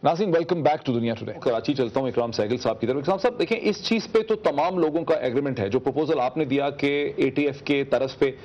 नाज़रीन, welcome back to दुनिया today. Karachi चलता हूं इकराम सहगल साहब की तरफ। इकराम साहब देखें, इस चीज पे तो तमाम लोगों का एग्रीमेंट है। जो प्रपोजल आपने दिया कि ATF के तरफ पे,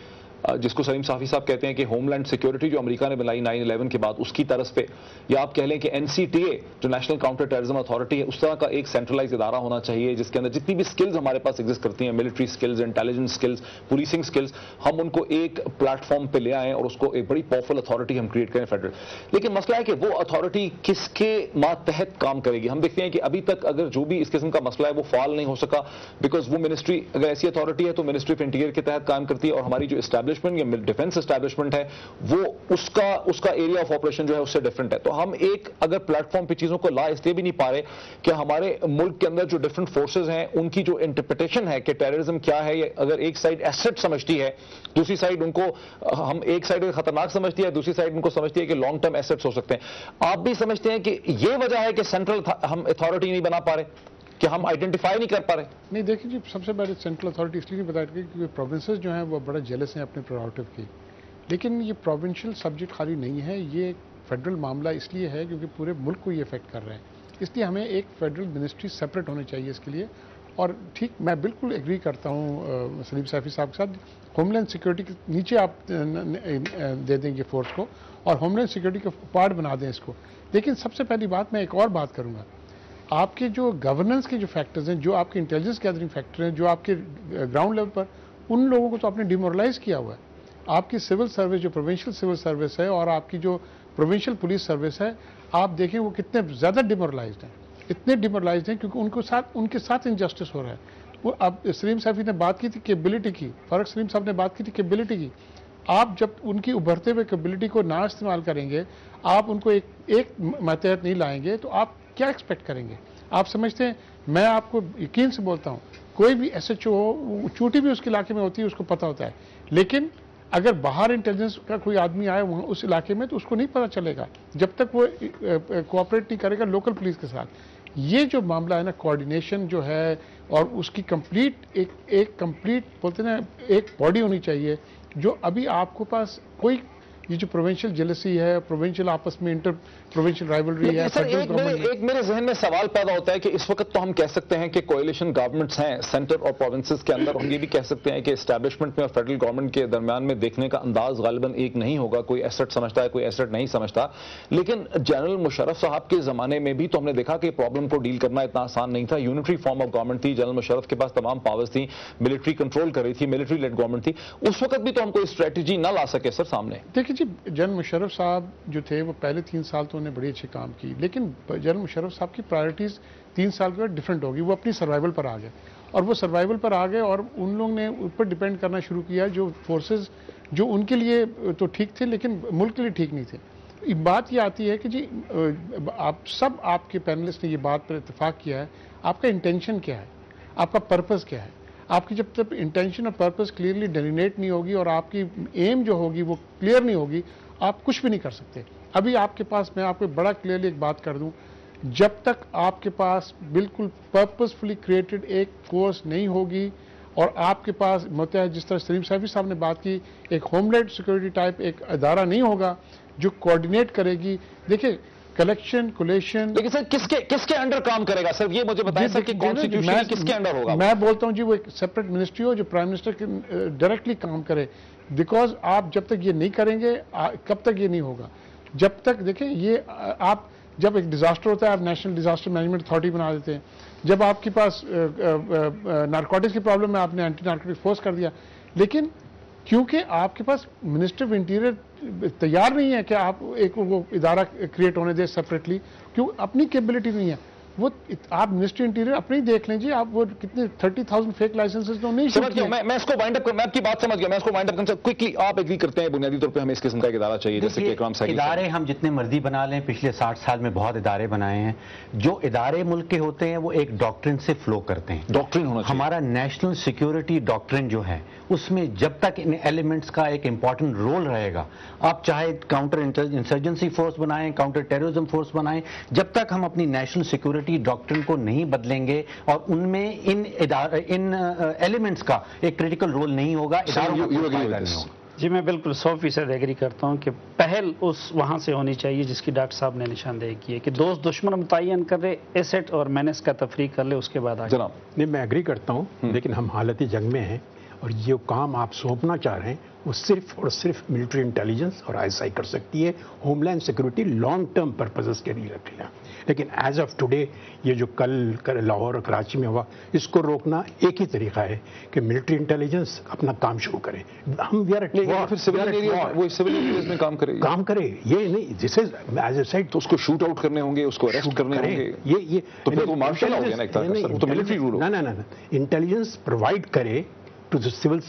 जिसको सलीम साफी साहब कहते हैं कि होमलैंड सिक्योरिटी जो अमेरिका ने बनाई 9/11 के बाद, उसकी तरफ पे, या आप कह लें कि NCTA जो नेशनल काउंटर टेररिज्म अथॉरिटी है, उस तरह का एक सेंट्रलाइज इदारा होना चाहिए जिसके अंदर जितनी भी स्किल्स हमारे पास एग्जिस्ट करती हैं, military skills, intelligence skills, policing skills, हम उनको एक प्लेटफॉर्म पे ले आएं और उसको एक बड़ी पावरफुल अथॉरिटी हम क्रिएट करें फेडरल। लेकिन मसला है कि वो अथॉरिटी किसके मातहत काम करेगी। हम देखते हैं कि अभी तक अगर जो भी इस किस्म का मसला है वो फाल नहीं हो सका, बिकॉज वो मिनिस्ट्री, अगर ऐसी अथॉरिटी है तो मिनिस्ट्री ऑफ इंटीरियर के तहत काम करती है, और हमारी जो एस्टैब्लिशमेंट या डिफेंस एस्टैब्लिशमेंट है वो उसका एरिया ऑफ ऑपरेशन जो है उससे डिफरेंट है। तो हम एक अगर प्लेटफॉर्म पे चीजों को ला इसलिए भी नहीं पा रहे कि हमारे मुल्क के अंदर जो डिफरेंट फोर्सेस हैं उनकी जो इंटरप्रिटेशन है कि टेररिज्म क्या है, अगर एक साइड एसेट समझती है, दूसरी साइड उनको, हम एक साइड खतरनाक समझती है, दूसरी साइड उनको समझती है कि लॉन्ग टर्म एसेट्स हो सकते हैं। आप भी समझते हैं कि ये वजह है कि सेंट्रल हम अथॉरिटी नहीं बना पा रहे, कि हम आइडेंटिफाई नहीं कर पा रहे? नहीं, देखिए जी, सबसे पहले सेंट्रल अथॉरिटी इसलिए नहीं बताई क्योंकि प्रोविंसेस जो हैं वो बड़ा जेलस हैं अपने प्रोरेगेटिव की। लेकिन ये प्रोविंशियल सब्जेक्ट खाली नहीं है, ये फेडरल मामला इसलिए है क्योंकि पूरे मुल्क को ये इफेक्ट कर रहे हैं। इसलिए हमें एक फेडरल मिनिस्ट्री सेपरेट होनी चाहिए इसके लिए। और ठीक, मैं बिल्कुल एग्री करता हूँ सलीम सैफी साहब के साथ, होमलैंड सिक्योरिटी के नीचे आप दे देंगे फोर्स को और होमलैंड सिक्योरिटी का पार्ट बना दें इसको। लेकिन सबसे पहली बात, मैं एक और बात करूँगा, आपके जो गवर्नेंस के जो फैक्टर्स हैं, जो आपके इंटेलिजेंस गैदरिंग फैक्टर हैं, जो आपके ग्राउंड लेवल पर, उन लोगों को तो आपने डिमोरलाइज किया हुआ है। आपकी सिविल सर्विस, जो प्रोविंशियल सिविल सर्विस है, और आपकी जो प्रोविंशियल पुलिस सर्विस है, आप देखें वो कितने ज़्यादा डिमोरलाइज्ड हैं। इतने डिमोरलाइज्ड हैं क्योंकि उनके साथ इनजस्टिस हो रहा है। वो अब सलीम सैफी ने बात की थी कैपेबिलिटी की, फारूक सलीम साहब ने बात की थी कैपेबिलिटी की। आप जब उनकी उभरते हुए कैपेबिलिटी को ना इस्तेमाल करेंगे, आप उनको एक मातहत नहीं लाएंगे, तो आप क्या एक्सपेक्ट करेंगे? आप समझते हैं, मैं आपको यकीन से बोलता हूँ, कोई भी SHO हो, चोटी भी उसके इलाके में होती है, उसको पता होता है। लेकिन अगर बाहर इंटेलिजेंस का कोई आदमी आए वहाँ उस इलाके में, तो उसको नहीं पता चलेगा जब तक वो कोऑपरेट नहीं करेगा लोकल पुलिस के साथ। ये जो मामला है ना, कोऑर्डिनेशन जो है, और उसकी कंप्लीट एक कंप्लीट बोलते हैं ना, एक बॉडी होनी चाहिए। जो अभी आपको पास कोई, ये जो प्रोविंशियल जेलसी है, प्रोविंशियल आपस में इंटर प्रोविंशियल राइवलरी है। सर, एक मेरे जहन में सवाल पैदा होता है कि इस वक्त तो हम कह सकते हैं कि कोएलिशन गवर्नमेंट्स हैं सेंटर और प्रोविंसेस के अंदर। हम ये भी कह सकते हैं कि एस्टैब्लिशमेंट में और फेडरल गवर्नमेंट के दरमियान में देखने का अंदाज गालिबन एक नहीं होगा। कोई एसेट समझता है, कोई एसेट नहीं समझता। लेकिन जनरल मुशर्रफ साहब के जमाने में भी तो हमने देखा कि प्रॉब्लम को डील करना इतना आसान नहीं था। यूनिटरी फॉर्म ऑफ गवर्नमेंट थी, जनरल मुशर्रफ के पास तमाम पावर्स थी, मिलिट्री कंट्रोल कर रही थी, मिलिट्री लेड गवर्नमेंट थी। उस वक्त भी तो हम कोई स्ट्रेटेजी ना ला सके सर सामने। देखिए जी, जनरल मुशर्रफ साहब जो थे वो पहले 3 साल तो उन्होंने बड़ी अच्छी काम की, लेकिन जनरल मुशर्रफ साहब की प्रायोरिटीज 3 साल के बाद डिफरेंट होगी। वो अपनी सर्वाइवल पर आ गए, और वो सर्वाइवल पर आ गए, और उन लोगों ने ऊपर डिपेंड करना शुरू किया जो फोर्सेस जो उनके लिए तो ठीक थे लेकिन मुल्क के लिए ठीक नहीं थे। बात ये आती है कि जी, आप सब, आपके पैनलिस्ट ने ये बात पर इत्तेफाक किया है, आपका इंटेंशन क्या है, आपका पर्पस क्या है। आपकी जब तक इंटेंशन और पर्पस क्लियरली डेलिनेट नहीं होगी और आपकी एम जो होगी वो क्लियर नहीं होगी, आप कुछ भी नहीं कर सकते। अभी आपके पास, मैं आपको बड़ा क्लियरली एक बात कर दूं, जब तक आपके पास बिल्कुल पर्पसफुली क्रिएटेड एक फोर्स नहीं होगी, और आपके पास मतलब है, जिस तरह सलीम सैफी साहब ने बात की, एक होमलैंड सिक्योरिटी टाइप एक अदारा नहीं होगा जो कोऑर्डिनेट करेगी। देखिए, कलेक्शन, कोलेशन, लेकिन सर किसके अंडर काम करेगा सर? ये मुझे बताएं सर कि कॉन्स्टिट्यूशन किसके अंडर होगा? मैं बोलता हूं जी, वो एक सेपरेट मिनिस्ट्री हो जो प्राइम मिनिस्टर के डायरेक्टली काम करे। बिकॉज आप जब तक ये नहीं करेंगे, कब तक ये नहीं होगा? जब तक, देखें, ये आप जब एक डिजास्टर होता है, आप नेशनल डिजास्टर मैनेजमेंट अथॉरिटी बना देते हैं। जब आपके पास नारकोटिक्स की प्रॉब्लम है, आपने एंटी नारकोटिक्स फोर्स कर दिया। लेकिन क्योंकि आपके पास मिनिस्टर ऑफ इंटीरियर तैयार नहीं है कि आप एक वो इदारा क्रिएट होने दे सेपरेटली, क्यों? अपनी कैपेबिलिटी नहीं है। वो आप मिनिस्ट्री इंटीरियर अपने ही देख लें जी, आप वो कितने 30,000 फेक लाइसेंसेस तो नहीं समझ गया। मैं इसको वाइंड अप कर, मैं आपकी बात समझ गया, मैं इसको वाइंड अप कर क्विकली। आप एग्री करते हैं बुनियादी तौर पे हमें इस किस्म का इदारा चाहिए, जैसे कि इकराम साहब? इदारे हम जितने मर्जी बना लें, पिछले 60 साल में बहुत इदारे बनाए हैं। जो इदारे मुल्क के होते हैं वो एक डॉक्ट्रिन से फ्लो करते हैं। डॉक्ट्रिन होना चाहिए। हमारा नेशनल सिक्योरिटी डॉक्ट्रिन जो है, उसमें जब तक इन एलिमेंट्स का एक इंपॉर्टेंट रोल रहेगा, आप चाहे काउंटर इंसर्जेंसी फोर्स बनाएं, काउंटर टेररिज्म फोर्स बनाएं, जब तक हम अपनी नेशनल सिक्योरिटी डॉक्ट्रिन को नहीं बदलेंगे और उनमें इन एलिमेंट्स का एक क्रिटिकल रोल नहीं होगा, इदारों का फायदा नहीं होगा। जी मैं बिल्कुल 100% एग्री करता हूं कि पहल उस वहां से होनी चाहिए जिसकी डॉक्टर साहब ने निशानदेही की है कि दोस्त दुश्मन मुतय्यन कर ले, एसेट और मैनेज का तफरीक कर ले, उसके बाद आगे। जनाब नहीं, मैं एग्री करता हूं, लेकिन हम हालती जंग में हैं और जो काम आप सौंपना चाह रहे हैं वो सिर्फ और सिर्फ मिलिट्री इंटेलिजेंस और आईएसआई कर सकती है। Homeland security long term purposes के लिए रखेगा, लेकिन एज ऑफ टुडे ये जो कल लाहौर और कराची में हुआ, इसको रोकना एक ही तरीका है कि मिलिट्री इंटेलिजेंस अपना काम शुरू करे। हम वी आर एट वॉर, फिर सिविल एरियाज में काम करे ये नहीं, this is as a side, तो उसको शूट आउट करने होंगे, उसको अरेस्ट करने होंगे, ये तो फिर वो मार्शल हो गया ना एक तरह का, वो तो मिलिट्री रूल हो। ना इंटेलिजेंस प्रोवाइड करे टू द सिविल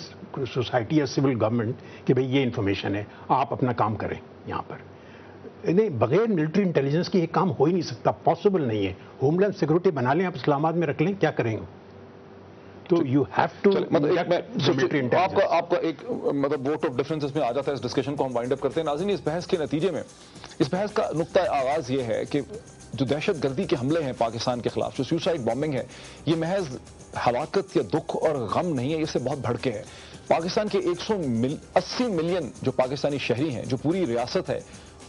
सोसाइटी या सिविल गवर्नमेंट कि भाई ये इंफॉर्मेशन है, आप अपना काम करें। यहाँ पर नहीं, बगैर मिलिट्री इंटेलिजेंस के ये काम हो ही नहीं सकता, पॉसिबल नहीं है। होमलैंड सिक्योरिटी बना लें, आप इस्लामाबाद में रख लें, क्या करेंगे? तो यू हैव टू आपका एक मतलब वोट ऑफ डिफरेंस इसमें आ जाता है। इस डिस्कशन को हम वाइंड अप करते हैं। नाज़रीन, इस बहस के नतीजे में, इस बहस का नुक्ता आगाज ये है कि जो दहशतगर्दी के हमले हैं पाकिस्तान के खिलाफ, जो सुसाइड बॉम्बिंग है, ये महज हलाकत या दुख और गम नहीं है, इससे बहुत भड़के है। पाकिस्तान के 180 मिलियन जो पाकिस्तानी शहरी हैं, जो पूरी रियासत है,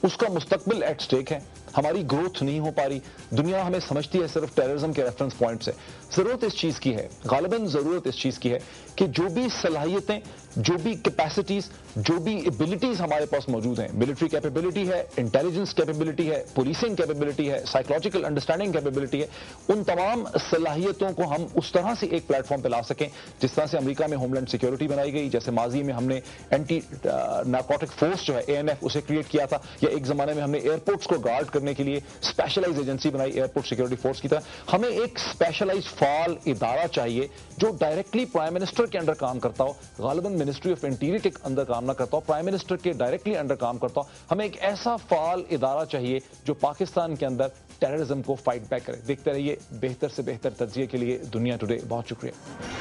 उसका मुस्तकबिल एट स्टेक है। हमारी ग्रोथ नहीं हो पा रही, दुनिया हमें समझती है सिर्फ टेररिज्म के रेफरेंस पॉइंट से। जरूरत इस चीज की है, गालिबन जरूरत इस चीज की है कि जो भी सलाहियतें, जो भी कैपेसिटीज, जो भी एबिलिटीज हमारे पास मौजूद हैं, मिलिट्री कैपेबिलिटी है, इंटेलिजेंस कैपेबिलिटी है, पुलिसिंग कैपेबिलिटी है, साइकोलॉजिकल अंडरस्टैंडिंग कैपेबिलिटी है, उन तमाम सलाहियतों को हम उस तरह से एक प्लेटफॉर्म पर ला सकें जिस तरह से अमेरिका में होमलैंड सिक्योरिटी बनाई गई, जैसे माजी में हमने एंटी नारकोटिक फोर्स जो है ANF उसे क्रिएट किया था, या एक जमाने में हमने एयरपोर्ट्स को गार्ड करने के लिए स्पेशलाइज एजेंसी बनाई एयरपोर्ट सिक्योरिटी फोर्स की तरह। हमें एक स्पेशलाइज फाल इदारा चाहिए जो डायरेक्टली प्राइम मिनिस्टर के अंडर काम करता हो, गालिबन मिनिस्ट्री ऑफ इंटीरियर के अंदर काम ना करता हो, प्राइम मिनिस्टर के डायरेक्टली अंडर काम करता हो। हमें एक ऐसा फाल इदारा चाहिए जो पाकिस्तान के अंदर टेररिज्म को फाइट बैक करे। देखते रहिए बेहतर से बेहतर तज्जिए के लिए दुनिया टुडे। बहुत शुक्रिया।